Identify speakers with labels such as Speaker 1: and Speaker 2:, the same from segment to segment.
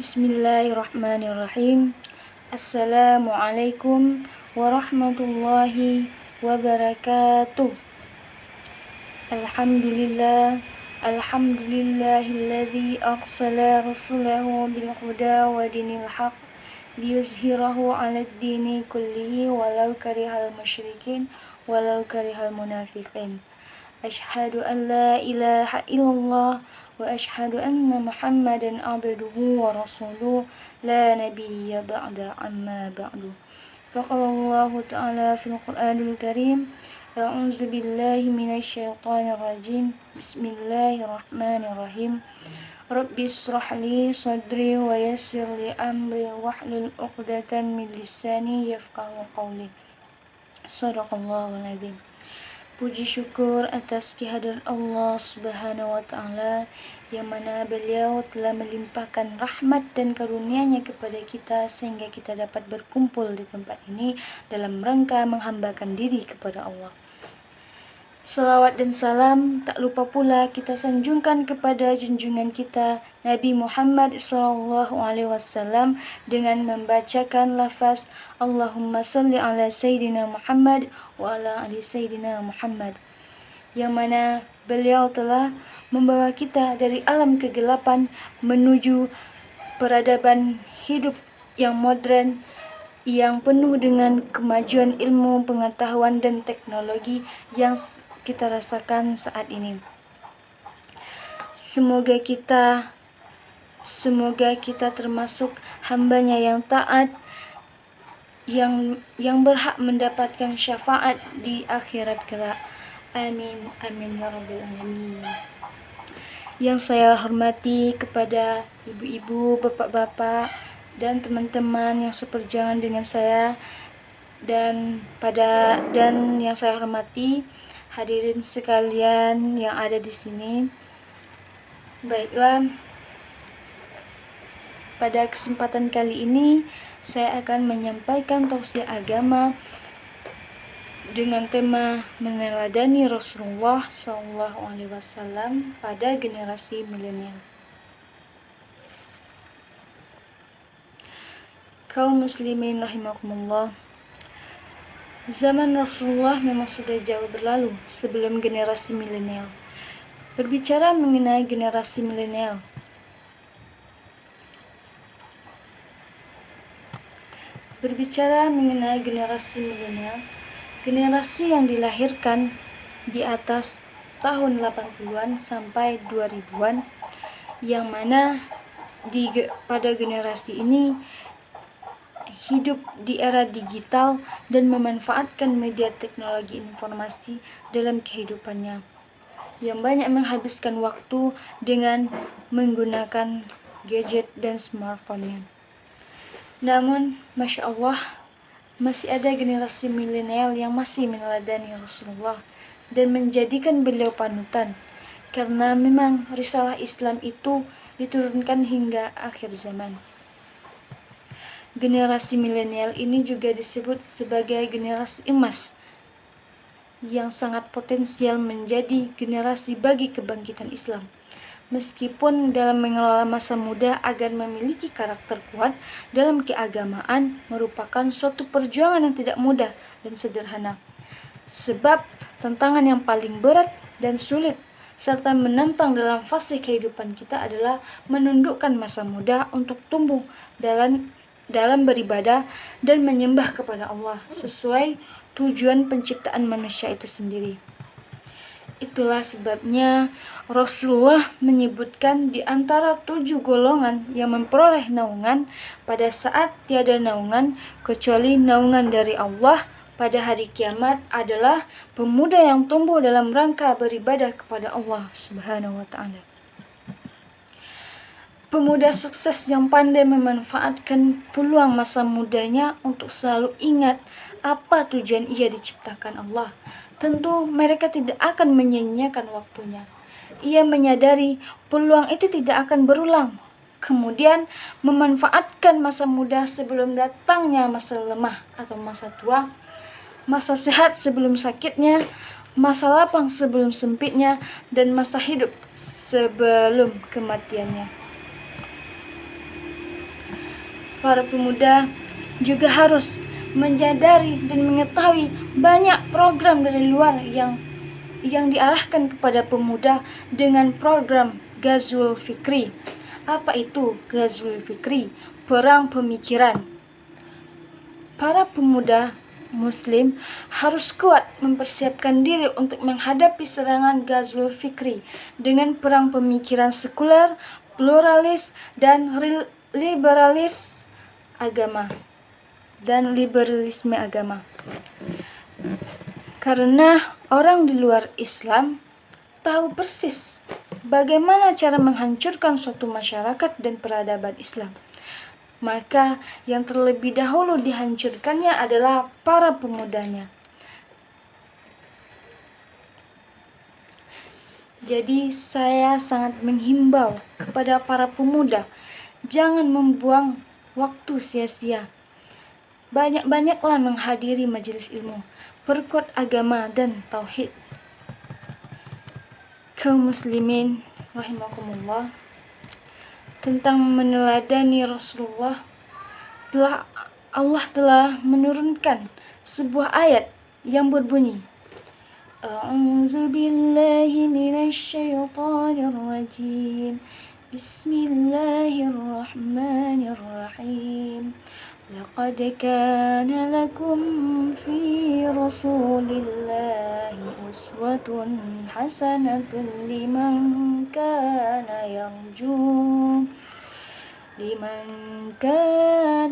Speaker 1: Bismillahirrahmanirrahim. Assalamualaikum warahmatullahi wabarakatuh. Alhamdulillahilladzi arsala rasulahu bil huda wa dinil haq liyuzhirahu 'alad dini kullihi walau karihal musyrikin walau karihal munafiqin. Asyhadu an la ilaha illallah wa asyhadu anna Muhammadan abduhu wa rasuluh la nabiyya ba'da amma ba'du. Faqala Allah ta'ala fil Qur'anil Karim, a'udzu billahi minasy syaithanir rajim. Bismillahirrahmanirrahim. Rabbi shrah li sadri wa yassir li amri wahlul 'uqdatam min lisani yafqahu qawli. Shadaqallahul azim. Puji syukur atas kehadiran Allah Subhanahu wa Ta'ala, yang mana beliau telah melimpahkan rahmat dan karunia-Nya kepada kita sehingga kita dapat berkumpul di tempat ini dalam rangka menghambakan diri kepada Allah. Salawat dan salam tak lupa pula kita sanjungkan kepada junjungan kita Nabi Muhammad SAW dengan membacakan lafaz Allahumma salli ala Sayyidina Muhammad wa ala ali Sayyidina Muhammad, yang mana beliau telah membawa kita dari alam kegelapan menuju peradaban hidup yang modern, yang penuh dengan kemajuan ilmu, pengetahuan dan teknologi yang kita rasakan saat ini. Semoga kita termasuk hambanya yang taat, yang berhak mendapatkan syafaat di akhirat kelak. Amin amin ya rabbal alamin. Yang saya hormati kepada ibu-ibu, bapak-bapak dan teman-teman yang seperjuangan dengan saya, dan yang saya hormati hadirin sekalian yang ada di sini. Baiklah, pada kesempatan kali ini saya akan menyampaikan tausiah agama dengan tema meneladani Rasulullah SAW pada generasi milenial. Kaum muslimin rahimakumullah, zaman Rasulullah memang sudah jauh berlalu sebelum generasi milenial. Berbicara mengenai generasi milenial, generasi yang dilahirkan di atas tahun 80-an sampai 2000-an, yang mana pada generasi ini hidup di era digital dan memanfaatkan media teknologi informasi dalam kehidupannya, yang banyak menghabiskan waktu dengan menggunakan gadget dan smartphone-nya. Namun, Masya Allah, masih ada generasi milenial yang masih meneladani Rasulullah dan menjadikan beliau panutan, karena memang risalah Islam itu diturunkan hingga akhir zaman. Generasi milenial ini juga disebut sebagai generasi emas, yang sangat potensial menjadi generasi bagi kebangkitan Islam. Meskipun dalam mengelola masa muda agar memiliki karakter kuat dalam keagamaan merupakan suatu perjuangan yang tidak mudah dan sederhana. Sebab tantangan yang paling berat dan sulit serta menantang dalam fase kehidupan kita adalah menundukkan masa muda untuk tumbuh dalam beribadah dan menyembah kepada Allah sesuai tujuan penciptaan manusia itu sendiri. Itulah sebabnya Rasulullah menyebutkan di antara 7 golongan yang memperoleh naungan pada saat tiada naungan kecuali naungan dari Allah pada hari kiamat adalah pemuda yang tumbuh dalam rangka beribadah kepada Allah Subhanahu wa Ta'ala. Pemuda sukses yang pandai memanfaatkan peluang masa mudanya untuk selalu ingat apa tujuan ia diciptakan Allah. Tentu mereka tidak akan menyia-nyiakan waktunya. Ia menyadari peluang itu tidak akan berulang. Kemudian memanfaatkan masa muda sebelum datangnya masa lemah atau masa tua, masa sehat sebelum sakitnya, masa lapang sebelum sempitnya, dan masa hidup sebelum kematiannya. para pemuda juga harus menyadari dan mengetahui banyak program dari luar yang diarahkan kepada pemuda dengan program Ghazwul Fikri. Apa itu Ghazwul Fikri? Perang pemikiran. Para pemuda Muslim harus kuat mempersiapkan diri untuk menghadapi serangan Ghazwul Fikri dengan perang pemikiran sekuler, pluralis, dan liberalis agama dan liberalisme agama. Karena orang di luar Islam tahu persis bagaimana cara menghancurkan suatu masyarakat dan peradaban Islam. Maka yang terlebih dahulu dihancurkannya adalah para pemudanya. Jadi saya sangat menghimbau kepada para pemuda, jangan membuang waktu sia-sia. Banyak-banyaklah menghadiri majelis ilmu, perkuat agama dan tauhid. Kaum muslimin rahimakumullah, tentang meneladani Rasulullah, Allah telah menurunkan sebuah ayat yang berbunyi, A'udzu billahi minasy syaithanir rajim. Bismillahirrahmanirrahim. لقد كان لكم في رسول الله أسوة حسنة لمن كان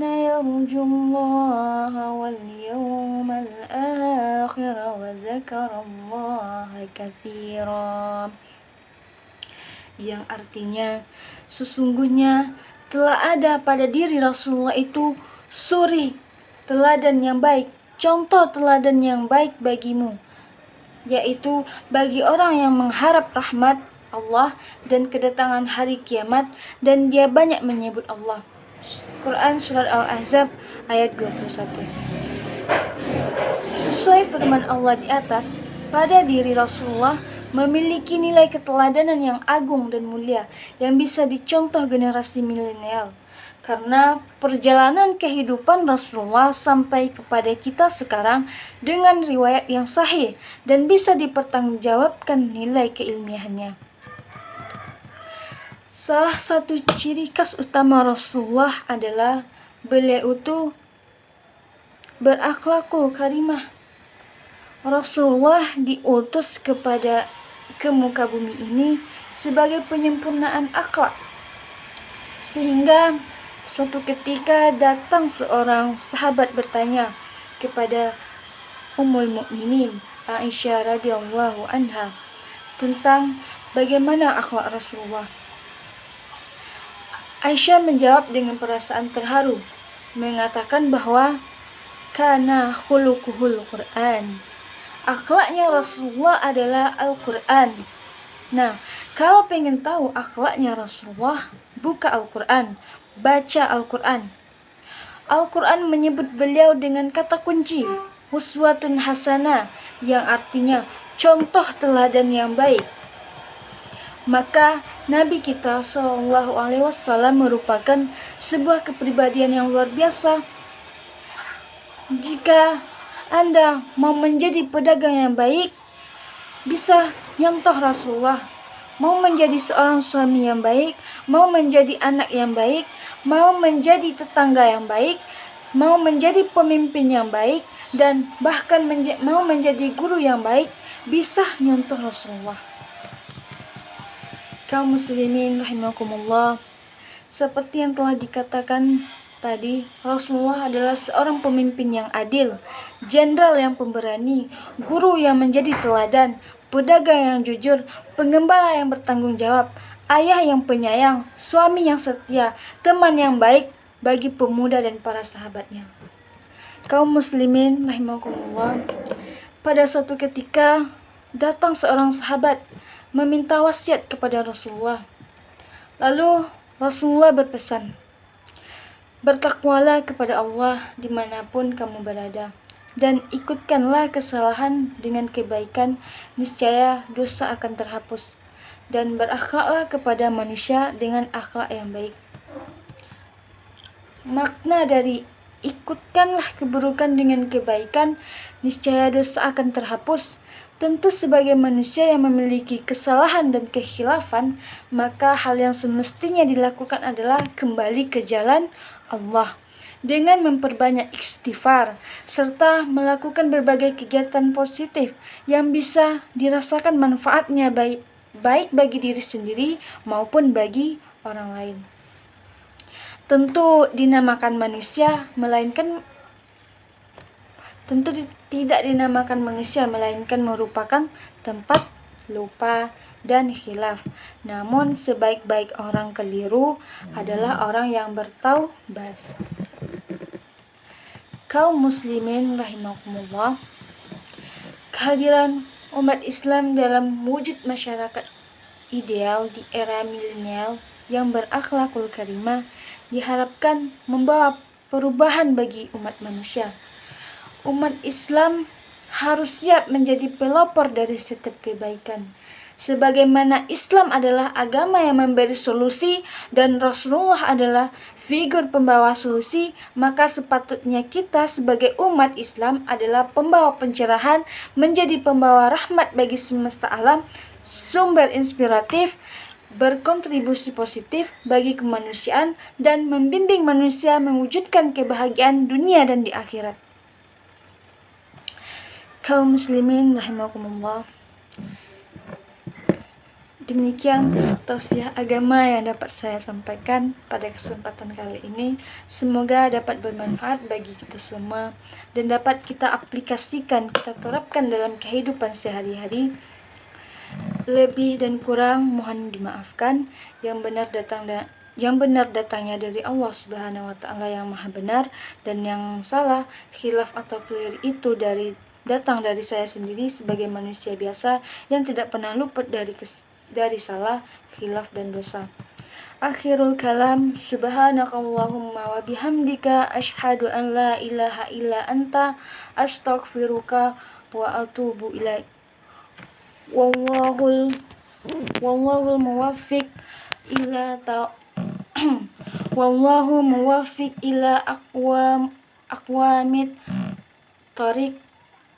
Speaker 1: يرجو الله واليوم الآخر وذكر الله كثيرا. Yang artinya, sesungguhnya telah ada pada diri Rasulullah itu suri teladan yang baik, contoh teladan yang baik bagimu, yaitu bagi orang yang mengharap rahmat Allah dan kedatangan hari kiamat, dan dia banyak menyebut Allah. Quran Surat Al-Ahzab ayat 21. Sesuai firman Allah di atas, pada diri Rasulullah memiliki nilai keteladanan yang agung dan mulia yang bisa dicontoh generasi milenial. Karena perjalanan kehidupan Rasulullah sampai kepada kita sekarang dengan riwayat yang sahih dan bisa dipertanggungjawabkan nilai keilmiahannya. Salah satu ciri khas utama Rasulullah adalah beliau itu berakhlakul karimah. Rasulullah diutus ke muka bumi ini sebagai penyempurnaan akhlak, sehingga suatu ketika datang seorang sahabat bertanya kepada Ummul Mukminin Aisyah radhiyallahu anha tentang bagaimana akhlak Rasulullah. Aisyah menjawab dengan perasaan terharu, mengatakan bahwa kana khuluquhul Qur'an. Akhlaknya Rasulullah adalah Al-Qur'an. Nah, kalau pengen tahu akhlaknya Rasulullah, buka Al-Qur'an, baca Al-Qur'an. Al-Qur'an menyebut beliau dengan kata kunci uswatun hasanah, yang artinya contoh teladan yang baik. Maka Nabi kita SAW merupakan sebuah kepribadian yang luar biasa. Jika Anda mau menjadi pedagang yang baik, bisa nyontoh Rasulullah. Mau menjadi seorang suami yang baik, mau menjadi anak yang baik, mau menjadi tetangga yang baik, mau menjadi pemimpin yang baik, dan bahkan mau menjadi guru yang baik, bisa nyontoh Rasulullah. Kaum muslimin rahimakumullah, seperti yang telah dikatakan tadi, Rasulullah adalah seorang pemimpin yang adil, jenderal yang pemberani, guru yang menjadi teladan, pedagang yang jujur, pengembala yang bertanggung jawab, ayah yang penyayang, suami yang setia, teman yang baik bagi pemuda dan para sahabatnya. Kaum muslimin rahimakumullah, pada suatu ketika datang seorang sahabat meminta wasiat kepada Rasulullah. Lalu Rasulullah berpesan, bertakwalah kepada Allah dimanapun kamu berada, dan ikutkanlah kesalahan dengan kebaikan, niscaya dosa akan terhapus, dan berakhlaklah kepada manusia dengan akhlak yang baik. makna dari ikutkanlah keburukan dengan kebaikan, niscaya dosa akan terhapus. Tentu sebagai manusia yang memiliki kesalahan dan kekhilafan, maka hal yang semestinya dilakukan adalah kembali ke jalan Allah dengan memperbanyak istighfar serta melakukan berbagai kegiatan positif yang bisa dirasakan manfaatnya baik bagi diri sendiri maupun bagi orang lain. Tentu dinamakan manusia melainkan tidak dinamakan manusia, melainkan merupakan tempat lupa dan khilaf. Namun sebaik-baik orang keliru adalah orang yang bertaubat. Kaum muslimin rahimakumullah, kehadiran umat Islam dalam wujud masyarakat ideal di era milenial yang berakhlakul karimah diharapkan membawa perubahan bagi umat manusia. Umat Islam harus siap menjadi pelopor dari setiap kebaikan. Sebagaimana Islam adalah agama yang memberi solusi dan Rasulullah adalah figur pembawa solusi, maka sepatutnya kita sebagai umat Islam adalah pembawa pencerahan, menjadi pembawa rahmat bagi semesta alam, sumber inspiratif, berkontribusi positif bagi kemanusiaan, dan membimbing manusia mewujudkan kebahagiaan dunia dan di akhirat. Kaum muslimin rahimakumullah, demikian tausiah agama yang dapat saya sampaikan pada kesempatan kali ini. Semoga dapat bermanfaat bagi kita semua dan dapat kita aplikasikan, kita terapkan dalam kehidupan sehari-hari. Lebih dan kurang mohon dimaafkan. Yang benar datangnya dari Allah Subhanahu wa Ta'ala yang Maha Benar, dan yang salah, khilaf atau keliru itu datang dari saya sendiri sebagai manusia biasa yang tidak pernah luput dari salah, khilaf dan dosa. Akhirul kalam, subhanakallahumma wa bihamdika asyhadu an la ilaha illa anta astaghfiruka wa atubu ilaik. Wallahul muwaffiq ila wallahu muwaffiq ila aqwamit thariq.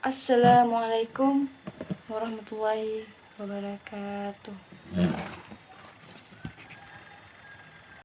Speaker 1: Assalamualaikum warahmatullahi wabarakatuh.